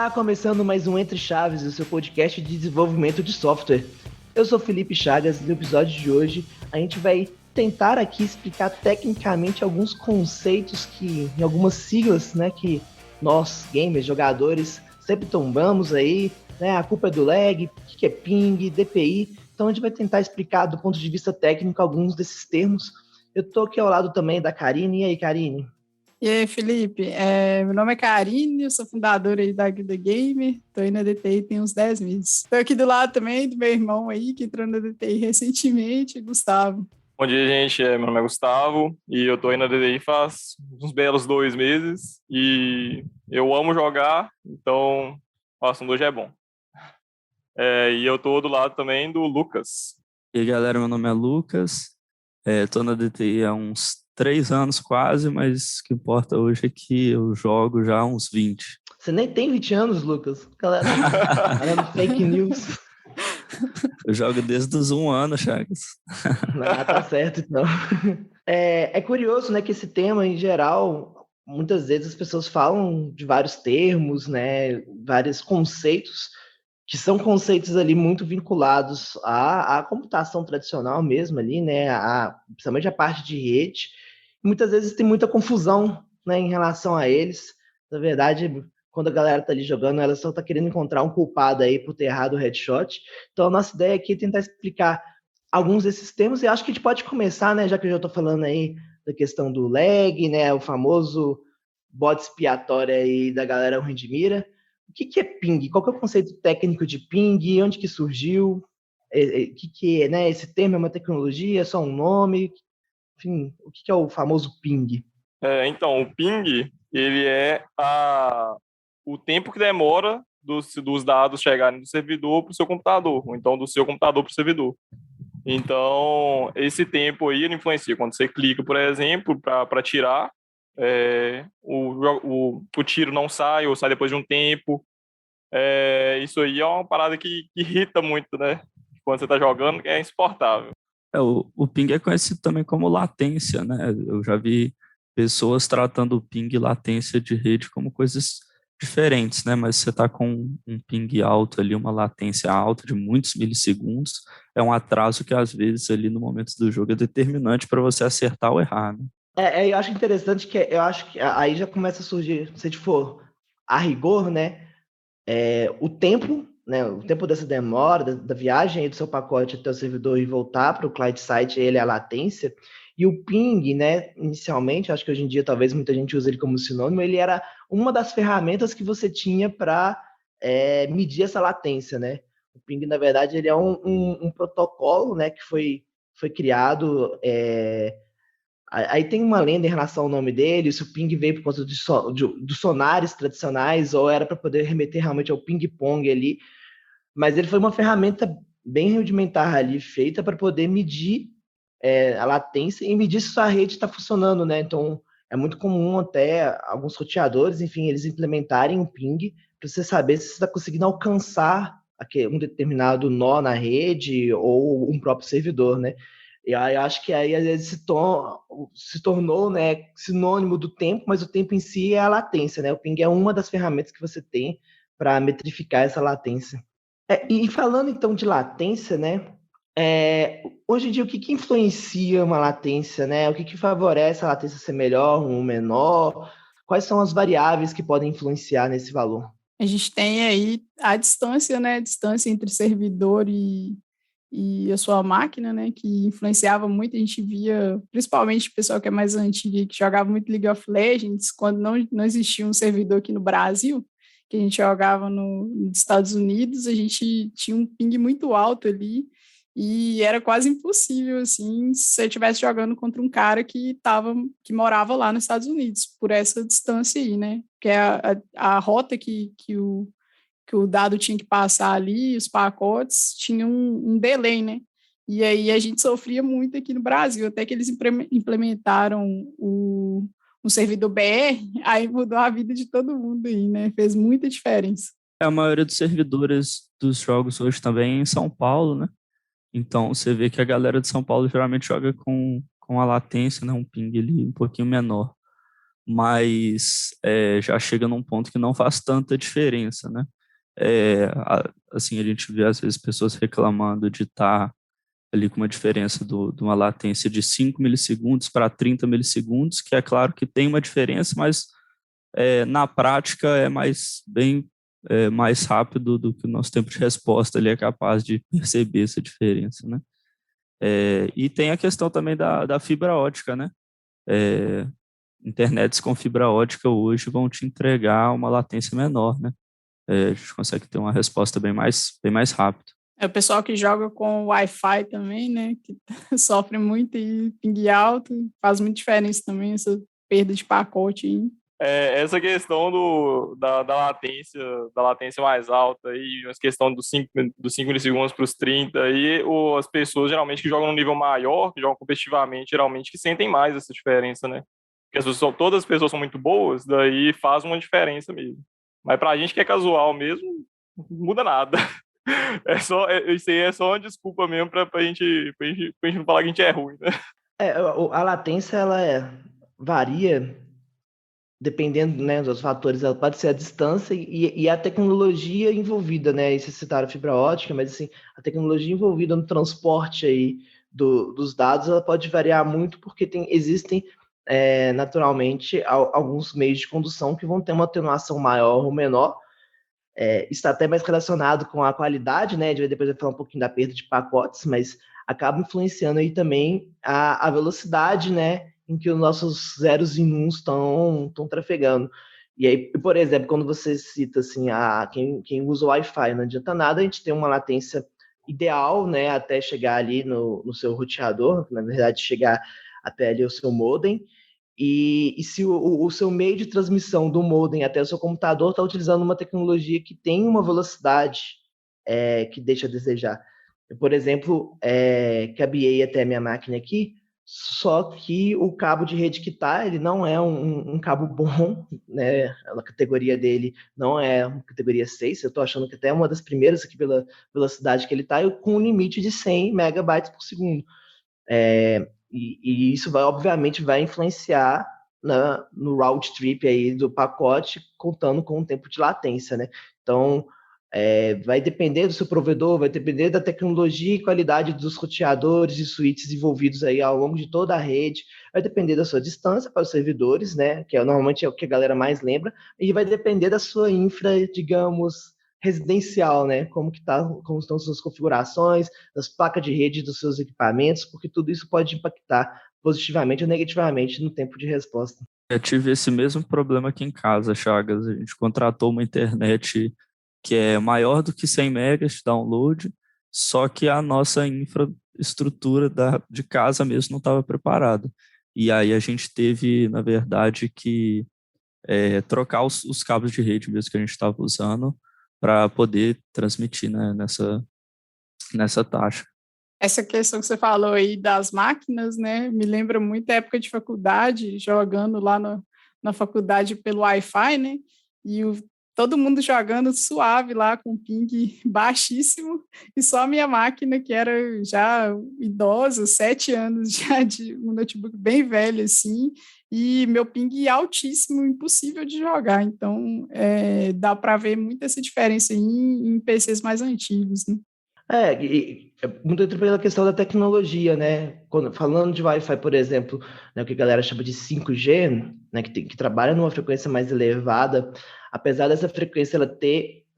Olá, começando mais um Entre Chaves, o seu podcast de desenvolvimento de software. Eu sou Felipe Chagas e no episódio de hoje a gente vai tentar aqui explicar tecnicamente alguns conceitos que, em algumas siglas, né, que nós, gamers, jogadores, sempre tombamos aí, né, a culpa é do lag, o que é ping, DPI, então a gente vai tentar explicar do ponto de vista técnico alguns desses termos. Eu tô aqui ao lado também da Karine, e aí, Karine? E aí, Felipe, meu nome é Karine, eu sou fundadora aí da Guilda Gamer, tô aí na DTI tem uns 10 meses. Tô aqui do lado também do meu irmão aí, que entrou na DTI recentemente, Gustavo. Bom dia, gente. Meu nome é Gustavo e eu tô aí na DDI faz uns belos 2 meses e eu amo jogar, então o assunto hoje é bom. E eu tô do lado também do Lucas. E aí, galera, meu nome é Lucas, tô na DTI há uns 3 anos quase, mas o que importa hoje é que eu jogo já há uns 20. Você nem tem 20 anos, Lucas. Galera, fake news. Eu jogo desde os 1 ano, Chagas. Tá certo, então. É curioso, né, que esse tema, em geral, muitas vezes as pessoas falam de vários termos, né, vários conceitos, que são conceitos ali muito vinculados à computação tradicional mesmo ali, né, principalmente a parte de rede. Muitas vezes tem muita confusão, né, em relação a eles. Na verdade, quando a galera tá ali jogando, ela só tá querendo encontrar um culpado aí por ter errado o headshot. Então, a nossa ideia aqui é tentar explicar alguns desses termos, e acho que a gente pode começar, né, já que eu já estou falando aí da questão do lag, né, o famoso bode expiatório aí da galera ruim de mira. O que é ping? Qual que é o conceito técnico de ping? Onde que surgiu? O que é, né, esse termo é uma tecnologia, é só um nome? Enfim, o que é o famoso ping? Então, o ping, ele é o tempo que demora dos dados chegarem do servidor para o seu computador, ou então do seu computador para o servidor. Então, esse tempo aí ele influencia. Quando você clica, por exemplo, para tirar, o tiro não sai ou sai depois de um tempo. Isso aí é uma parada que irrita muito, né? Quando você está jogando, que é insuportável. O ping é conhecido também como latência, né? Eu já vi pessoas tratando o ping e latência de rede como coisas diferentes, né? Mas você está com um ping alto ali, uma latência alta de muitos milissegundos, é um atraso que às vezes ali no momento do jogo é determinante para você acertar ou errar, né? Eu acho interessante que eu acho que aí já começa a surgir, se a gente for a rigor, né? O tempo, né, o tempo dessa demora, da viagem aí do seu pacote até o servidor e voltar para o client site, ele é a latência. E o ping, né, inicialmente, acho que hoje em dia talvez muita gente use ele como sinônimo, ele era uma das ferramentas que você tinha para medir essa latência, né? O ping, na verdade, ele é um protocolo, né, que foi criado. Aí tem uma lenda em relação ao nome dele, se o ping veio por conta dos sonares tradicionais ou era para poder remeter realmente ao ping-pong ali, mas ele foi uma ferramenta bem rudimentar ali, feita para poder medir a latência e medir se sua rede está funcionando, né? Então, é muito comum até alguns roteadores, enfim, eles implementarem um ping para você saber se você está conseguindo alcançar um determinado nó na rede ou um próprio servidor, né? E aí eu acho que aí às vezes se tornou, né, sinônimo do tempo, mas o tempo em si é a latência, né? O ping é uma das ferramentas que você tem para metrificar essa latência. E falando então de latência, né? Hoje em dia, o que influencia uma latência, né? O que favorece a latência ser melhor ou menor? Quais são as variáveis que podem influenciar nesse valor? A gente tem aí a distância, né? A distância entre servidor e a sua máquina, né? Que influenciava muito. A gente via, principalmente o pessoal que é mais antigo, que jogava muito League of Legends, quando não existia um servidor aqui no Brasil, que a gente jogava nos Estados Unidos, a gente tinha um ping muito alto ali e era quase impossível, assim, se você estivesse jogando contra um cara que morava lá nos Estados Unidos, por essa distância aí, né? Que é a rota que o dado tinha que passar ali, os pacotes, tinha um delay, né? E aí a gente sofria muito aqui no Brasil, até que eles implementaram um servidor BR, aí mudou a vida de todo mundo aí, né? Fez muita diferença. A maioria dos servidores dos jogos hoje também é em São Paulo, né? Então você vê que a galera de São Paulo geralmente joga com a latência, né? Um ping ali um pouquinho menor. mas já chega num ponto que não faz tanta diferença, né? Assim, a gente vê às vezes pessoas reclamando de estar ali com uma diferença de uma latência de 5 milissegundos para 30 milissegundos, que é claro que tem uma diferença, mas na prática é mais rápido do que o nosso tempo de resposta ali é capaz de perceber essa diferença, né? E tem a questão também da fibra ótica, né? Internets com fibra ótica hoje vão te entregar uma latência menor, né? A gente consegue ter uma resposta bem mais rápida. O pessoal que joga com Wi-Fi também, né? Que sofre muito e ping alto, faz muita diferença também essa perda de pacote aí. Essa questão da latência mais alta e a questão dos 5 milissegundos para os 30 aí, as pessoas geralmente que jogam no nível maior, que jogam competitivamente, geralmente que sentem mais essa diferença, né? Porque todas as pessoas são muito boas, daí faz uma diferença mesmo. Mas pra gente que é casual mesmo, não muda nada. Isso aí é só uma desculpa mesmo pra gente não falar que a gente é ruim, né? A latência, varia dependendo, né, dos fatores. Ela pode ser a distância e a tecnologia envolvida, né? E vocês citaram fibra ótica, mas assim, a tecnologia envolvida no transporte aí dos dados, ela pode variar muito porque existem naturalmente alguns meios de condução que vão ter uma atenuação maior ou menor. Está até mais relacionado com a qualidade, né? Depois eu falar um pouquinho da perda de pacotes, mas acaba influenciando aí também a velocidade, né? Em que os nossos zeros e uns estão trafegando. E aí, por exemplo, quando você cita assim, quem usa o Wi-Fi, não adianta nada a gente ter uma latência ideal, né? Até chegar ali no seu roteador, na verdade, chegar até ali o seu modem. E se o seu meio de transmissão do modem até o seu computador está utilizando uma tecnologia que tem uma velocidade que deixa a desejar. Eu, por exemplo, cabeei até a minha máquina aqui, só que o cabo de rede que está, ele não é um cabo bom, né? A categoria dele não é uma categoria 6, eu estou achando que até é uma das primeiras aqui pela velocidade que ele está, com um limite de 100 megabytes por segundo. E isso obviamente, vai influenciar no round trip aí do pacote, contando com o tempo de latência, né? Então, vai depender do seu provedor, vai depender da tecnologia e qualidade dos roteadores e switches envolvidos aí ao longo de toda a rede, vai depender da sua distância para os servidores, né? Que normalmente é o que a galera mais lembra, e vai depender da sua infra, digamos, residencial, né? Como estão suas configurações, das placas de rede dos seus equipamentos, porque tudo isso pode impactar positivamente ou negativamente no tempo de resposta. Eu tive esse mesmo problema aqui em casa, Chagas. A gente contratou uma internet que é maior do que 100 megas de download, só que a nossa infraestrutura de casa mesmo não estava preparada. E aí a gente teve, na verdade, que trocar os cabos de rede mesmo que a gente estava usando para poder transmitir, né, nessa taxa. Essa questão que você falou aí das máquinas, né, me lembra muito a época de faculdade, jogando lá na faculdade pelo Wi-Fi, né, e todo mundo jogando suave lá com ping baixíssimo, e só a minha máquina, que era já idosa, 7 anos já, de um notebook bem velho assim, e meu ping altíssimo, impossível de jogar. Então, dá para ver muito essa diferença em PCs mais antigos, né? Muito pela questão da tecnologia, né? Falando de Wi-Fi, por exemplo, né, o que a galera chama de 5G, né, que trabalha numa frequência mais elevada, apesar dessa frequência ela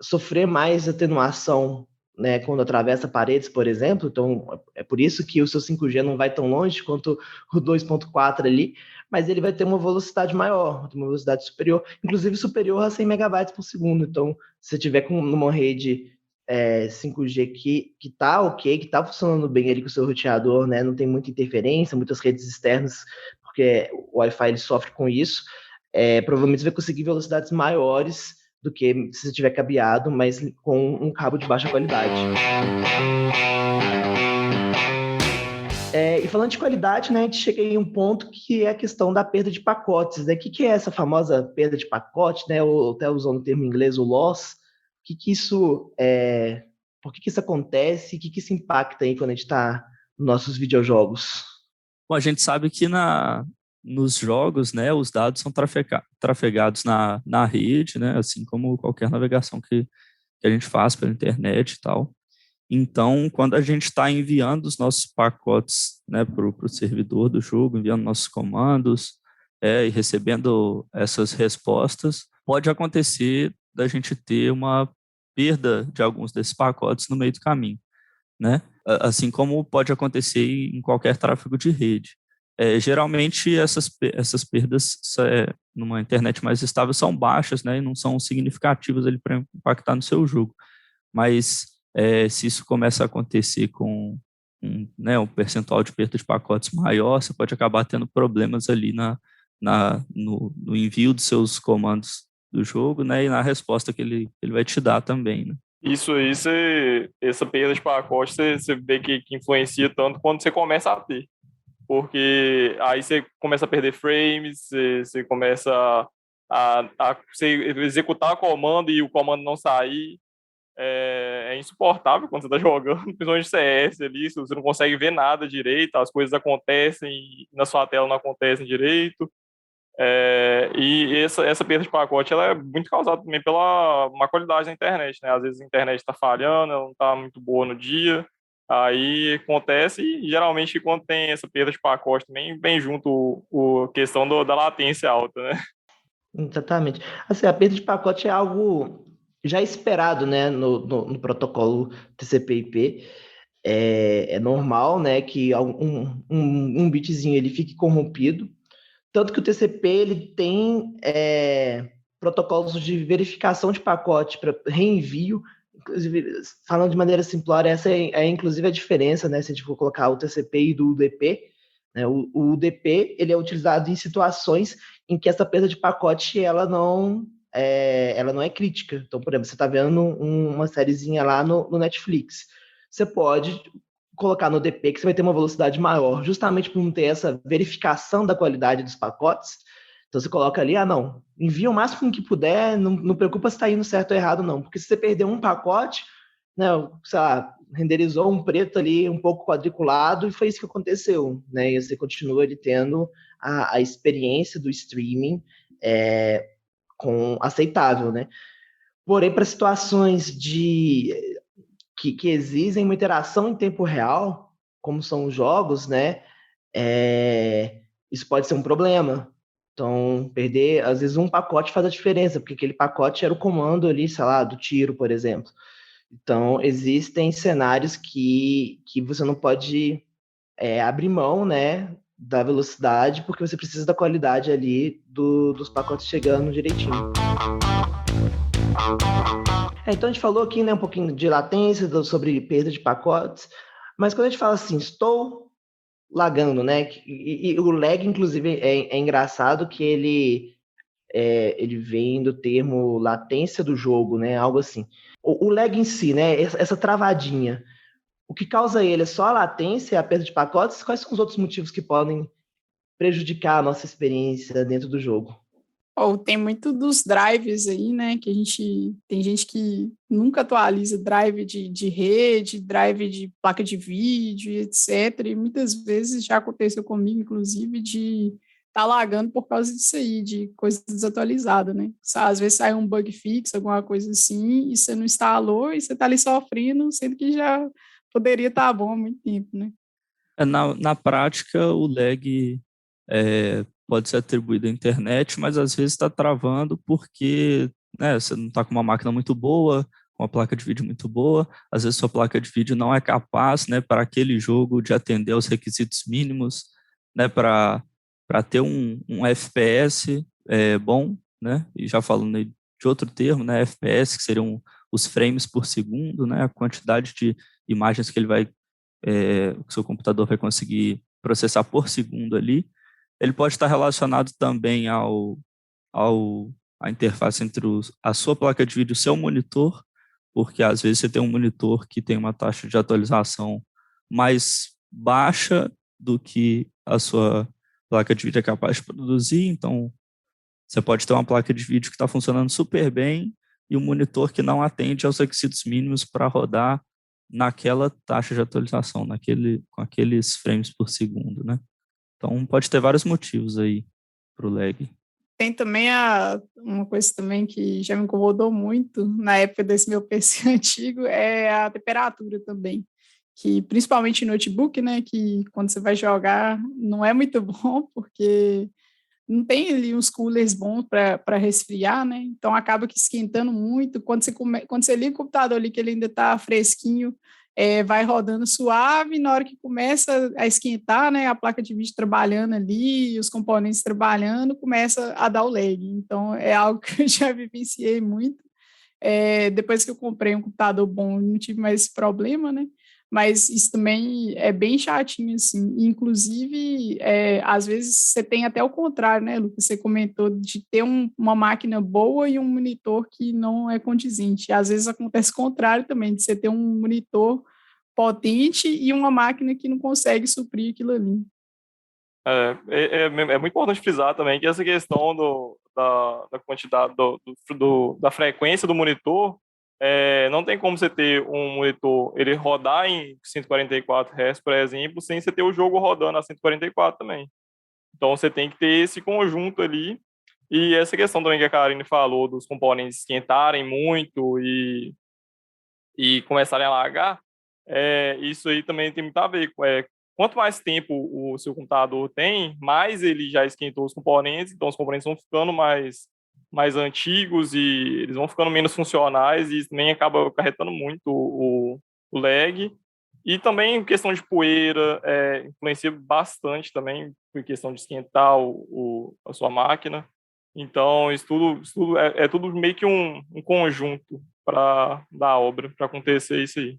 sofrer mais atenuação, né, quando atravessa paredes, por exemplo, então é por isso que o seu 5G não vai tão longe quanto o 2.4 ali, mas ele vai ter uma velocidade maior, uma velocidade superior, inclusive superior a 100 megabytes por segundo. Então, se você tiver numa rede 5G que tá ok, que tá funcionando bem ali com o seu roteador, né? Não tem muita interferência, muitas redes externas, porque o Wi-Fi ele sofre com isso. Provavelmente você vai conseguir velocidades maiores do que se você tiver cabeado, mas com um cabo de baixa qualidade. E falando de qualidade, né, a gente chega em um ponto que é a questão da perda de pacotes, né? O que é essa famosa perda de pacote, né? Ou até usando o termo em inglês, o loss. Por que isso acontece? O que isso impacta aí quando a gente está nos nossos videojogos? Bom, a gente sabe que nos jogos, né, os dados são trafegados na rede, né, assim como qualquer navegação que a gente faz pela internet e tal. Então, quando a gente está enviando os nossos pacotes, né, para o servidor do jogo, enviando nossos comandos e recebendo essas respostas, pode acontecer da gente ter uma perda de alguns desses pacotes no meio do caminho, né? Assim como pode acontecer em qualquer tráfego de rede. Geralmente, essas perdas numa internet mais estável são baixas, né, e não são significativas para impactar no seu jogo. Mas se isso começa a acontecer com um percentual de perda de pacotes maior, você pode acabar tendo problemas ali no envio dos seus comandos do jogo, né, e na resposta que ele vai te dar também, né? Isso aí, essa perda de pacote, você vê que influencia tanto quando você começa a ter. Porque aí você começa a perder frames, você começa a você executar o comando e o comando não sair. É insuportável quando você está jogando, principalmente CS ali, você não consegue ver nada direito, as coisas acontecem e na sua tela não acontecem direito. E essa perda de pacote ela é muito causada também pela má qualidade da internet, né? Às vezes a internet está falhando, ela não está muito boa no dia, aí acontece e geralmente quando tem essa perda de pacote também vem junto a questão da latência alta, né? Exatamente. Assim, a perda de pacote é algo já esperado, né, no protocolo TCP/IP. É normal, né, que um bitzinho ele fique corrompido. Tanto que o TCP ele tem protocolos de verificação de pacote para reenvio. Inclusive, falando de maneira simplória, essa inclusive a diferença, né, se a gente for colocar o TCP e do UDP. Né, o UDP ele é utilizado em situações em que essa perda de pacote ela não é crítica. Então, por exemplo, você está vendo uma sériezinha lá no Netflix. Você pode colocar no DP que você vai ter uma velocidade maior, justamente por não ter essa verificação da qualidade dos pacotes. Então você coloca ali, não, envia o máximo que puder, não preocupa se está indo certo ou errado, não. Porque se você perder um pacote, né, sei lá, renderizou um preto ali um pouco quadriculado e foi isso que aconteceu, né? E você continua ali tendo a experiência do streaming aceitável, né? Porém, para situações que exigem uma interação em tempo real, como são os jogos, né? Isso pode ser um problema. Então, perder, às vezes, um pacote faz a diferença, porque aquele pacote era o comando ali, sei lá, do tiro, por exemplo. Então, existem cenários que você não pode abrir mão, né, da velocidade, porque você precisa da qualidade ali dos pacotes chegando direitinho. Então a gente falou aqui, né, um pouquinho de latência, sobre perda de pacotes, mas quando a gente fala assim, estou lagando, né, e o lag, inclusive, é engraçado que ele vem do termo latência do jogo, né, algo assim. O lag em si, né, essa travadinha, o que causa ele é só a latência, a perda de pacotes? Quais são os outros motivos que podem prejudicar a nossa experiência dentro do jogo? Tem muito dos drives aí, né, que tem gente que nunca atualiza drive de rede, drive de placa de vídeo, etc. E muitas vezes já aconteceu comigo, inclusive, de estar lagando por causa disso aí, de coisa desatualizada, né? Às vezes sai um bug fix, alguma coisa assim, e você não instalou e você está ali sofrendo, sendo que já poderia estar bom há muito tempo, né? Na prática, o lag pode ser atribuído à internet, mas às vezes está travando porque, né, você não está com uma máquina muito boa, com uma placa de vídeo muito boa, às vezes sua placa de vídeo não é capaz, né, para aquele jogo de atender aos requisitos mínimos, né, para ter um FPS bom, né, e já falando de outro termo, né, FPS, que seriam os frames por segundo, né, a quantidade de imagens que o seu computador vai conseguir processar por segundo ali. Ele pode estar relacionado também à interface entre a sua placa de vídeo e o seu monitor, porque às vezes você tem um monitor que tem uma taxa de atualização mais baixa do que a sua placa de vídeo é capaz de produzir, então você pode ter uma placa de vídeo que está funcionando super bem e um monitor que não atende aos requisitos mínimos para rodar naquela taxa de atualização, com aqueles frames por segundo, né? Então, pode ter vários motivos aí para o lag. Tem também uma coisa também que já me incomodou muito na época desse meu PC antigo, é a temperatura também, que principalmente em notebook, né, que quando você vai jogar não é muito bom, porque não tem ali uns coolers bons para resfriar, né, então acaba que esquentando muito, quando você liga o computador ali, que ele ainda está fresquinho, vai rodando suave, na hora que começa a esquentar, né, a placa de vídeo trabalhando ali, os componentes trabalhando, começa a dar o lag. Então, é algo que eu já vivenciei muito. Depois que eu comprei um computador bom, não tive mais esse problema, né? Mas isso também é bem chatinho, assim. Inclusive, às vezes você tem até o contrário, né, Lucas? Você comentou de ter uma máquina boa e um monitor que não é condizente. Às vezes acontece o contrário também, de você ter um monitor potente e uma máquina que não consegue suprir aquilo ali. É muito importante frisar também que essa questão da quantidade, da frequência do monitor, não tem como você ter um monitor, ele rodar em 144 Hz, por exemplo, sem você ter o jogo rodando a 144 também. Então você tem que ter esse conjunto ali. E essa questão também que a Karine falou, dos componentes esquentarem muito e começarem a largar, isso aí também tem muito a ver. Quanto mais tempo o seu computador tem, mais ele já esquentou os componentes, então os componentes vão ficando mais antigos e eles vão ficando menos funcionais, e isso também acaba acarretando muito o lag. E também questão de poeira, influencia bastante também, por questão de esquentar a sua máquina. Então, isso tudo é tudo meio que um conjunto da obra, para acontecer isso aí.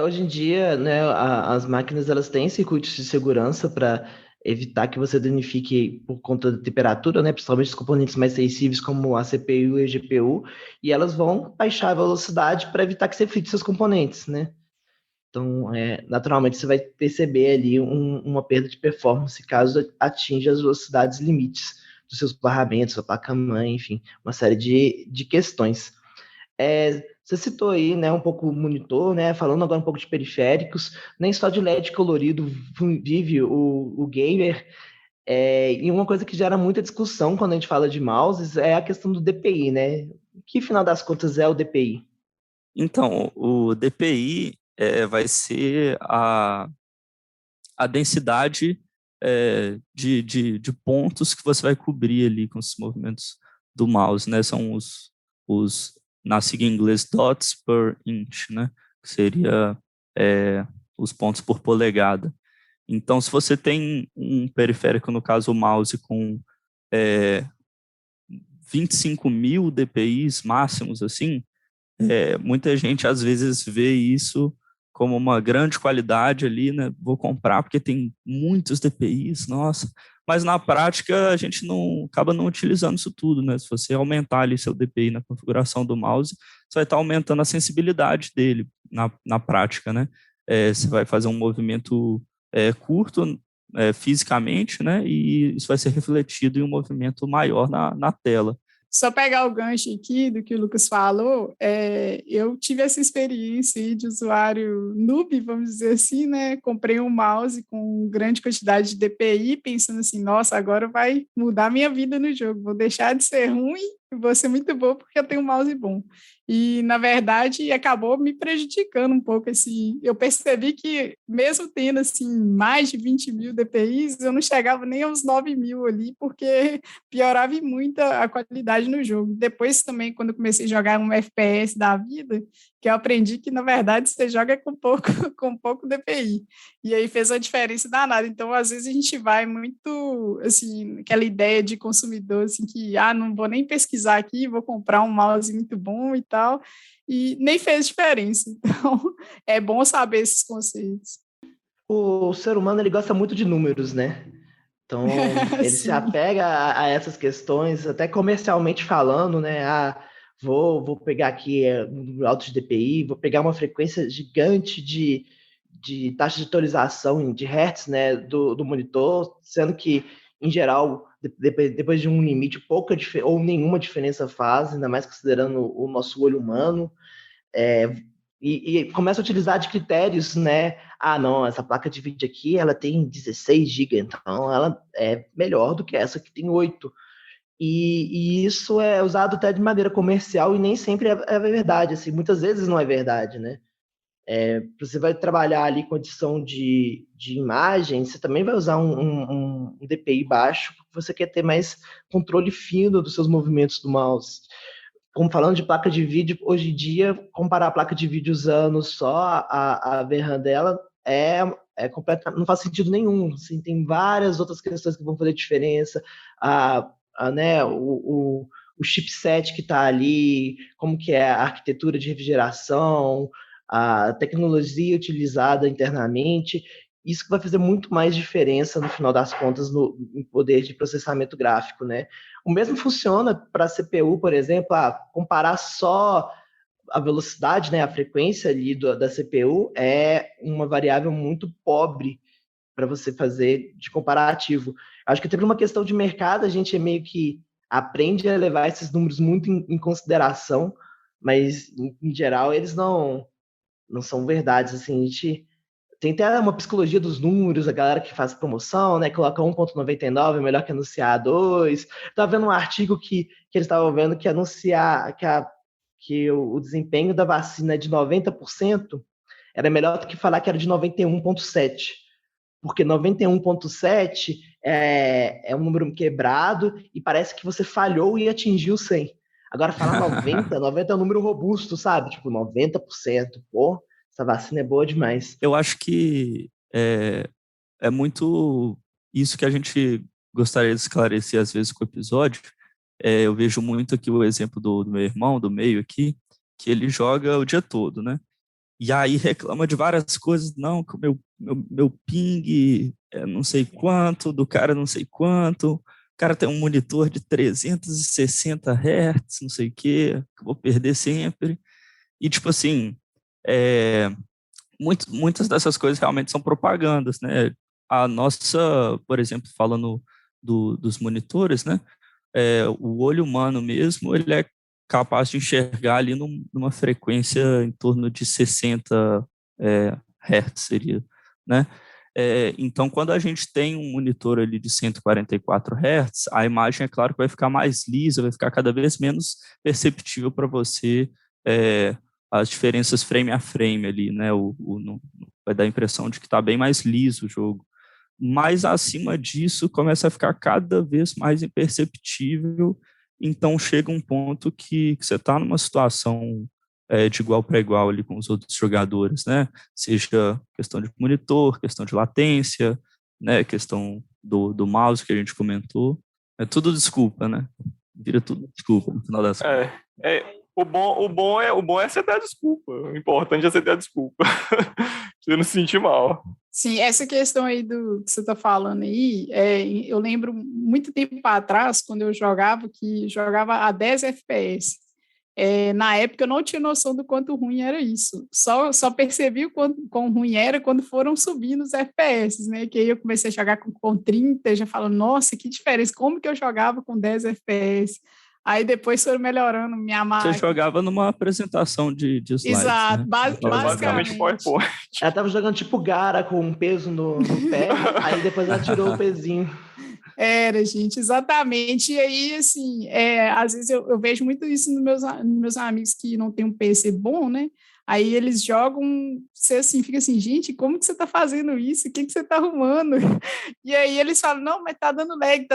Hoje em dia, né, as máquinas elas têm circuitos de segurança para evitar que você danifique por conta da temperatura, né, principalmente os componentes mais sensíveis como a CPU e a GPU, e elas vão baixar a velocidade para evitar que você frite seus componentes, né? Então, naturalmente, você vai perceber ali uma perda de performance caso atinja as velocidades limites dos seus barramentos, sua placa-mãe, enfim, uma série de questões. Você citou aí, né, um pouco o monitor, né, falando agora um pouco de periféricos, nem só de LED colorido vive o gamer, e uma coisa que gera muita discussão quando a gente fala de mouses é a questão do DPI, né? Que, final das contas, é o DPI? Então, o DPI vai ser a densidade de pontos que você vai cobrir ali com os movimentos do mouse, né? São na sigla em inglês, dots per inch, né? Que seria os pontos por polegada. Então, se você tem um periférico, no caso o mouse, com 25 mil DPIs máximos, assim, muita gente às vezes vê isso como uma grande qualidade ali, né? Vou comprar porque tem muitos DPIs, nossa. Mas na prática a gente acaba não utilizando isso tudo, né? Se você aumentar ali seu DPI na configuração do mouse, você vai estar aumentando a sensibilidade dele na prática, né? Você vai fazer um movimento curto fisicamente, né? E isso vai ser refletido em um movimento maior na tela. Só pegar o gancho aqui do que o Lucas falou, eu tive essa experiência aí de usuário noob, vamos dizer assim, né? Comprei um mouse com grande quantidade de DPI, pensando assim, nossa, agora vai mudar minha vida no jogo, vou deixar de ser ruim e vou ser muito bom porque eu tenho um mouse bom. E, na verdade, acabou me prejudicando um pouco, assim, eu percebi que, mesmo tendo, assim, mais de 20 mil DPIs, eu não chegava nem aos 9 mil ali, porque piorava muito a qualidade no jogo. Depois também, quando eu comecei a jogar um FPS da vida, que eu aprendi que, na verdade, você joga com pouco, com pouco DPI. E aí fez uma diferença danada. Então, às vezes, a gente vai muito, assim, aquela ideia de consumidor, assim, que, não vou nem pesquisar aqui, vou comprar um mouse muito bom e tal, e nem fez diferença. Então, é bom saber esses conceitos. O ser humano, ele gosta muito de números, né? Então, ele se Sim. apega a essas questões, até comercialmente falando, né? Vou pegar aqui um alto de DPI, vou pegar uma frequência gigante de taxa de atualização de hertz, né, do monitor, sendo que, em geral, depois de um limite, pouca ou nenhuma diferença faz, ainda mais considerando o nosso olho humano. e começa a utilizar de critérios, né? Ah, não, essa placa de vídeo aqui, ela tem 16 GB, então ela é melhor do que essa que tem 8. E isso é usado até de maneira comercial e nem sempre é verdade, assim, muitas vezes não é verdade, né? Você vai trabalhar ali com edição de imagem, você também vai usar um DPI baixo, porque você quer ter mais controle fino dos seus movimentos do mouse. Como falando de placa de vídeo, hoje em dia, comparar a placa de vídeo usando só a VRAM dela não faz sentido nenhum. Assim, tem várias outras questões que vão fazer diferença. Né, o chipset que está ali, como que é a arquitetura de refrigeração, a tecnologia utilizada internamente, isso que vai fazer muito mais diferença no final das contas no poder de processamento gráfico, né? O mesmo funciona para a CPU, por exemplo, comparar só a velocidade, né, a frequência ali da CPU é uma variável muito pobre para você fazer de comparativo. Acho que teve uma questão de mercado, a gente meio que aprende a levar esses números muito em consideração, mas em geral eles não são verdades, assim, a gente tem até uma psicologia dos números, a galera que faz promoção, né, coloca 1,99, melhor que anunciar 2. Estava vendo um artigo que eles estavam vendo que anunciar que o desempenho da vacina é de 90% era melhor do que falar que era de 91,7%, porque 91,7% é um número quebrado e parece que você falhou e atingiu 100%. Agora, falar 90 é um número robusto, sabe? Tipo, 90%, pô, essa vacina é boa demais. Eu acho que é muito isso que a gente gostaria de esclarecer às vezes com o episódio. Eu vejo muito aqui o exemplo do meu irmão, do meio aqui, que ele joga o dia todo, né? E aí reclama de várias coisas, não, que o meu ping é não sei quanto, do cara não sei quanto, o cara tem um monitor de 360 Hz, não sei o quê, que eu vou perder sempre. E tipo assim, muitas dessas coisas realmente são propagandas, né? A nossa, por exemplo, falando dos monitores, né? O olho humano mesmo, ele é capaz de enxergar ali numa frequência em torno de 60 Hz seria, né? Então, quando a gente tem um monitor ali de 144 Hz, a imagem, é claro, que vai ficar mais lisa, vai ficar cada vez menos perceptível para você as diferenças frame a frame ali, né? Vai dar a impressão de que está bem mais liso o jogo. Mas, acima disso, começa a ficar cada vez mais imperceptível. Então, chega um ponto que você está numa situação de igual para igual ali com os outros jogadores, né? Seja questão de monitor, questão de latência, né? Questão do mouse que a gente comentou. É tudo desculpa, né? Vira tudo desculpa no final das contas. O bom é você dar desculpa. O importante é você dar desculpa. Você não se sentir mal. Sim, essa questão aí do que você está falando aí, eu lembro muito tempo atrás, quando eu jogava a 10 FPS. Na época eu não tinha noção do quanto ruim era isso. Só percebi o quão ruim era quando foram subindo os FPS, né? Que aí eu comecei a jogar com 30, já falando, nossa, que diferença, como que eu jogava com 10 FPS? Aí depois foram melhorando minha máquina. Você jogava numa apresentação de slides, exato, né? Basicamente PowerPoint. Ela tava jogando tipo Gara com um peso no pé, aí depois ela tirou o pezinho. Era, gente, exatamente. E aí, assim, às vezes eu vejo muito isso nos meus amigos que não tem um PC bom, né? Aí eles jogam, você assim, fica assim, gente, como que você tá fazendo isso? O que você tá arrumando? E aí eles falam, não, mas tá dando lag.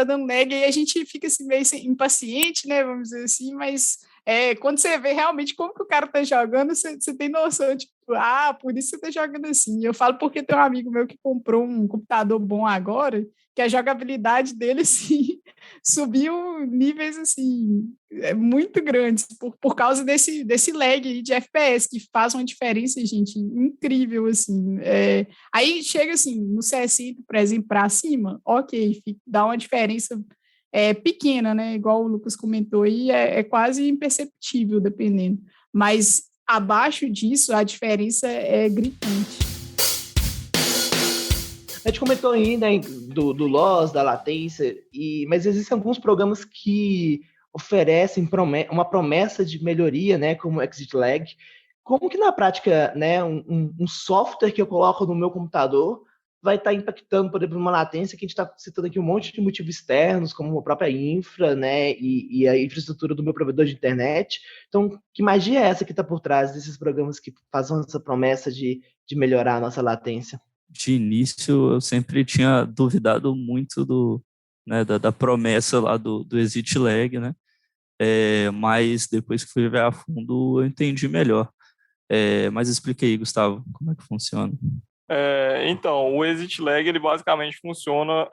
E aí a gente fica assim, meio impaciente, né? Vamos dizer assim, mas quando você vê realmente como que o cara tá jogando, você tem noção, tipo, por isso você tá jogando assim. Eu falo porque tem um amigo meu que comprou um computador bom agora, que a jogabilidade dele, assim, subiu níveis, assim, muito grandes, por causa desse lag aí de FPS, que faz uma diferença, gente, incrível, assim. Aí chega, assim, no CS, por exemplo, para cima, ok, dá uma diferença pequena, né? Igual o Lucas comentou aí, é quase imperceptível, dependendo. Mas abaixo disso, a diferença é gritante. A gente comentou aí, né, do loss, da latência, mas existem alguns programas que oferecem uma promessa de melhoria, né, como o Exit Lag, como que na prática, né, um software que eu coloco no meu computador vai estar impactando, por exemplo, uma latência que a gente está citando aqui um monte de motivos externos, como a própria infra, né, e a infraestrutura do meu provedor de internet. Então, que magia é essa que está por trás desses programas que fazem essa promessa de melhorar a nossa latência? De início, eu sempre tinha duvidado muito da promessa lá do exit lag, né? Mas depois que fui ver a fundo, eu entendi melhor. Mas explica aí, Gustavo, como é que funciona. Então, o exit lag, ele basicamente funciona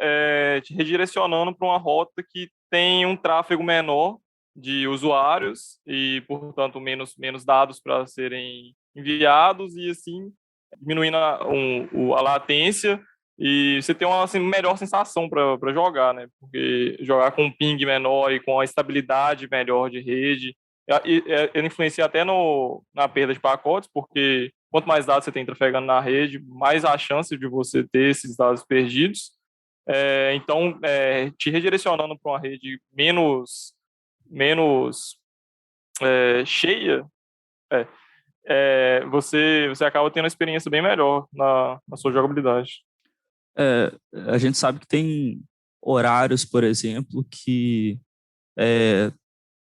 te redirecionando para uma rota que tem um tráfego menor de usuários e, portanto, menos dados para serem enviados e, assim, diminuindo a latência e você tem uma assim, melhor sensação para jogar, né? Porque jogar com um ping menor e com a estabilidade melhor de rede, ele influencia até na perda de pacotes, porque quanto mais dados você tem trafegando na rede, mais a chance de você ter esses dados perdidos. Então, te redirecionando para uma rede menos cheia, você acaba tendo uma experiência bem melhor na sua jogabilidade. A gente sabe que tem horários, por exemplo, que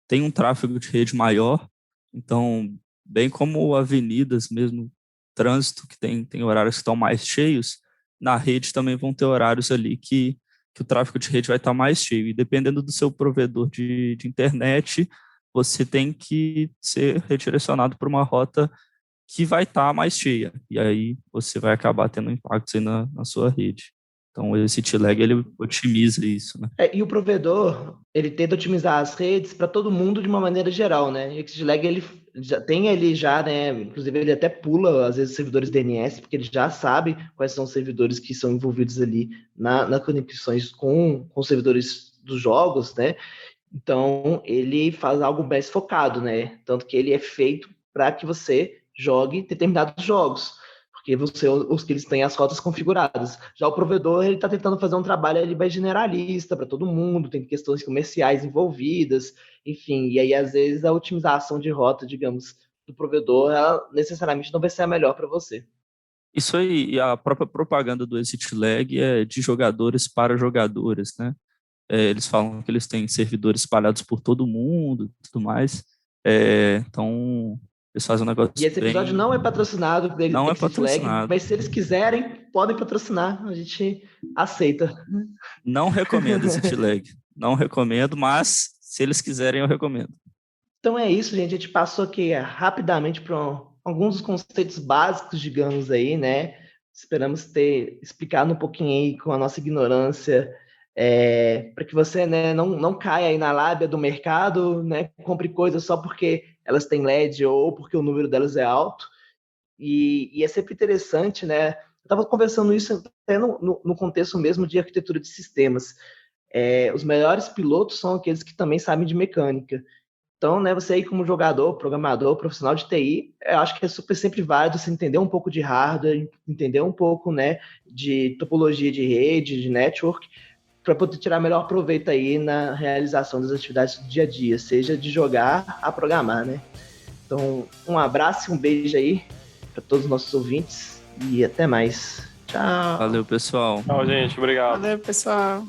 tem um tráfego de rede maior, então, bem como avenidas mesmo, trânsito, que tem horários que estão mais cheios, na rede também vão ter horários ali que o tráfego de rede vai estar mais cheio, e dependendo do seu provedor de internet, você tem que ser redirecionado para uma rota que vai estar mais cheia, e aí você vai acabar tendo impactos aí na sua rede. Então, esse T-Lag, ele otimiza isso, né? E o provedor, ele tenta otimizar as redes para todo mundo de uma maneira geral, né? E o T-Lag, ele já tem ali já, né? Inclusive, ele até pula, às vezes, servidores DNS, porque ele já sabe quais são os servidores que são envolvidos ali nas conexões com os servidores dos jogos, né? Então, ele faz algo mais focado, né? Tanto que ele é feito para que você jogue determinados jogos, porque os que eles têm as rotas configuradas. Já o provedor, ele está tentando fazer um trabalho ali mais generalista para todo mundo, tem questões comerciais envolvidas, enfim, e aí às vezes a otimização de rota, digamos, do provedor, ela necessariamente não vai ser a melhor para você. Isso aí, e a própria propaganda do Exit Lag é de jogadores para jogadores, né? Eles falam que eles têm servidores espalhados por todo mundo e tudo mais. Então, eles fazem um negócio. E esse episódio bem... não é patrocinado por não é patrocinado. mas se eles quiserem, podem patrocinar, a gente aceita. Não recomendo Exit Lag. Não recomendo, mas se eles quiserem, eu recomendo. Então é isso, gente. A gente passou aqui rapidamente por alguns dos conceitos básicos, digamos aí, né? Esperamos ter explicado um pouquinho aí com a nossa ignorância, para que você, né, não caia aí na lábia do mercado, né? Compre coisas só porque elas têm LED ou porque o número delas é alto. E é sempre interessante, né? Eu estava conversando isso até no contexto mesmo de arquitetura de sistemas. Os melhores pilotos são aqueles que também sabem de mecânica. Então, né, você aí como jogador, programador, profissional de TI, eu acho que é super sempre válido você entender um pouco de hardware, entender um pouco, né, de topologia de rede, de network, para poder tirar melhor proveito aí na realização das atividades do dia a dia, seja de jogar a programar, né? Então, um abraço e um beijo aí para todos os nossos ouvintes e até mais. Tchau. Valeu, pessoal. Tchau, gente. Obrigado. Valeu, pessoal.